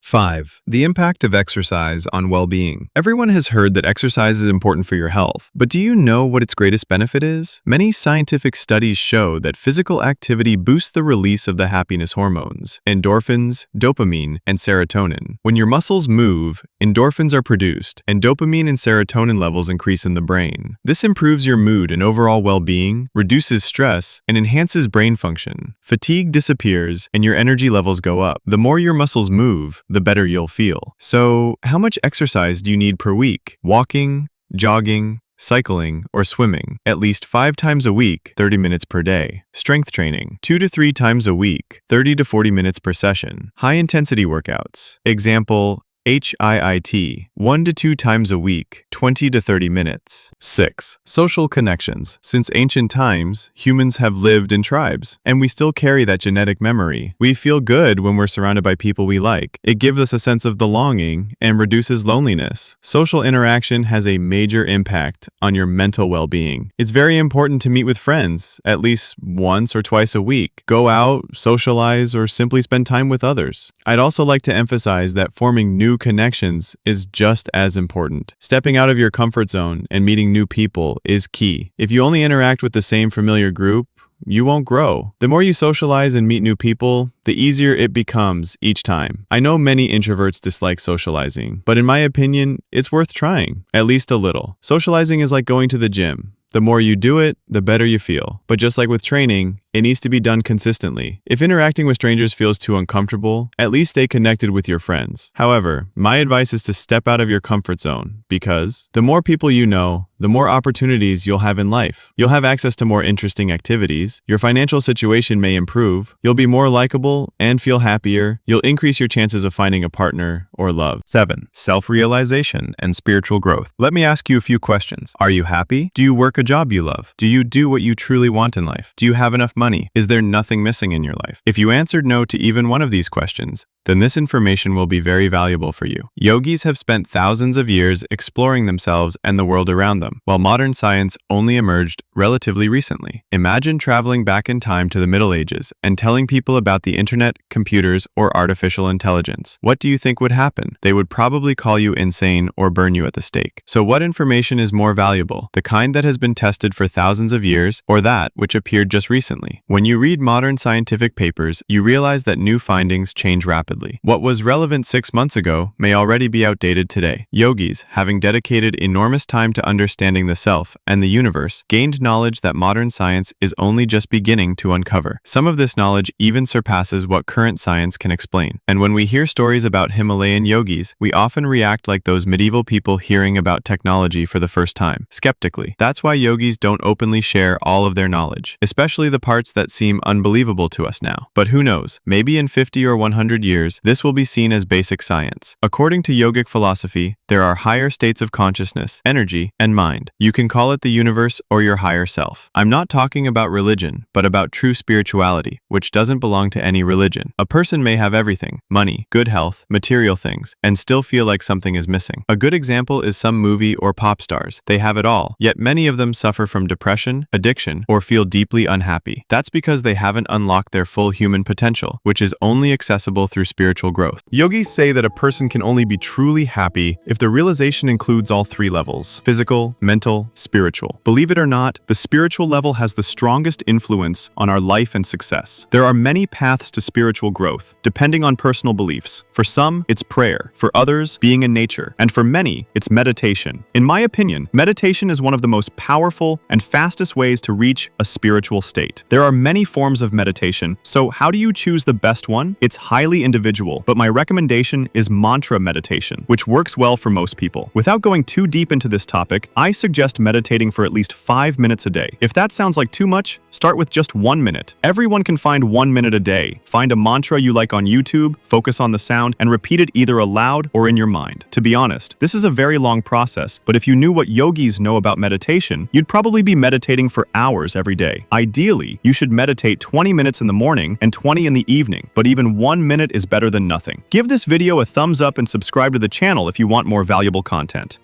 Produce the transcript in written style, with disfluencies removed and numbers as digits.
5. The impact of exercise on well-being. Everyone has heard that exercise is important for your health, but do you know what its greatest benefit is? Many scientific studies show that physical activity boosts the release of the happiness hormones, endorphins, dopamine, and serotonin. When your muscles move, endorphins are produced, and dopamine and serotonin levels increase in the brain. This improves your mood and overall well-being, reduces stress, and enhances brain function. Fatigue disappears, and your energy levels go up. The more your muscles move, the better you'll feel. So, how much exercise do you need per week? Walking, jogging, cycling, or swimming, at least 5 times a week, 30 minutes per day. Strength training, 2 to 3 times a week, 30 to 40 minutes per session. High-intensity workouts. Example, HIIT, 1 to 2 times a week, 20 to 30 minutes. 6. Social connections. Since ancient times, humans have lived in tribes, and we still carry that genetic memory. We feel good when we're surrounded by people we like. It gives us a sense of belonging and reduces loneliness. Social interaction has a major impact on your mental well-being. It's very important to meet with friends at least once or twice a week. Go out, socialize, or simply spend time with others. I'd also like to emphasize that forming new connections is just as important. Stepping out of your comfort zone and meeting new people is key. If you only interact with the same familiar group, you won't grow. The more you socialize and meet new people, the easier it becomes each time. I know many introverts dislike socializing, but in my opinion, it's worth trying, at least a little. Socializing is like going to the gym. The more you do it, the better you feel. But just like with training, it needs to be done consistently. If interacting with strangers feels too uncomfortable, at least stay connected with your friends. However, my advice is to step out of your comfort zone because the more people you know, the more opportunities you'll have in life. You'll have access to more interesting activities, your financial situation may improve, you'll be more likable and feel happier, you'll increase your chances of finding a partner or love. 7. Self-realization and spiritual growth. Let me ask you a few questions. Are you happy? Do you work a job you love? Do you do what you truly want in life? Do you have enough money? Is there nothing missing in your life? If you answered no to even one of these questions, then this information will be very valuable for you. Yogis have spent thousands of years exploring themselves and the world around them, while modern science only emerged relatively recently. Imagine traveling back in time to the Middle Ages and telling people about the internet, computers, or artificial intelligence. What do you think would happen? They would probably call you insane or burn you at the stake. So what information is more valuable? The kind that has been tested for thousands of years, or that which appeared just recently? When you read modern scientific papers, you realize that new findings change rapidly. What was relevant 6 months ago may already be outdated today. Yogis, having dedicated enormous time to understanding the self and the universe, gained knowledge that modern science is only just beginning to uncover. Some of this knowledge even surpasses what current science can explain. And when we hear stories about Himalayan yogis, we often react like those medieval people hearing about technology for the first time, skeptically. That's why yogis don't openly share all of their knowledge, especially the parts that seem unbelievable to us now. But who knows, maybe in 50 or 100 years, this will be seen as basic science. According to yogic philosophy, there are higher states of consciousness, energy, and mind. You can call it the universe or your higher self. I'm not talking about religion, but about true spirituality, which doesn't belong to any religion. A person may have everything, money, good health, material things, and still feel like something is missing. A good example is some movie or pop stars. They have it all, yet many of them suffer from depression, addiction, or feel deeply unhappy. That's because they haven't unlocked their full human potential, which is only accessible through spiritual growth. Yogis say that a person can only be truly happy if the realization includes all 3 levels: physical, mental, spiritual. Believe it or not, the spiritual level has the strongest influence on our life and success. There are many paths to spiritual growth, depending on personal beliefs. For some, it's prayer. For others, being in nature. And for many, it's meditation. In my opinion, meditation is one of the most powerful and fastest ways to reach a spiritual state. There are many forms of meditation, so how do you choose the best one? It's highly individual, but my recommendation is mantra meditation, which works well for most people. Without going too deep into this topic, I suggest meditating for at least 5 minutes a day. If that sounds like too much, start with just 1 minute. Everyone can find 1 minute a day. Find a mantra you like on YouTube, focus on the sound, and repeat it either aloud or in your mind. To be honest, this is a very long process, but if you knew what yogis know about meditation, you'd probably be meditating for hours every day. Ideally, you should meditate 20 minutes in the morning and 20 in the evening, but even 1 minute is better than nothing. Give this video a thumbs up and subscribe to the channel if you want more valuable content.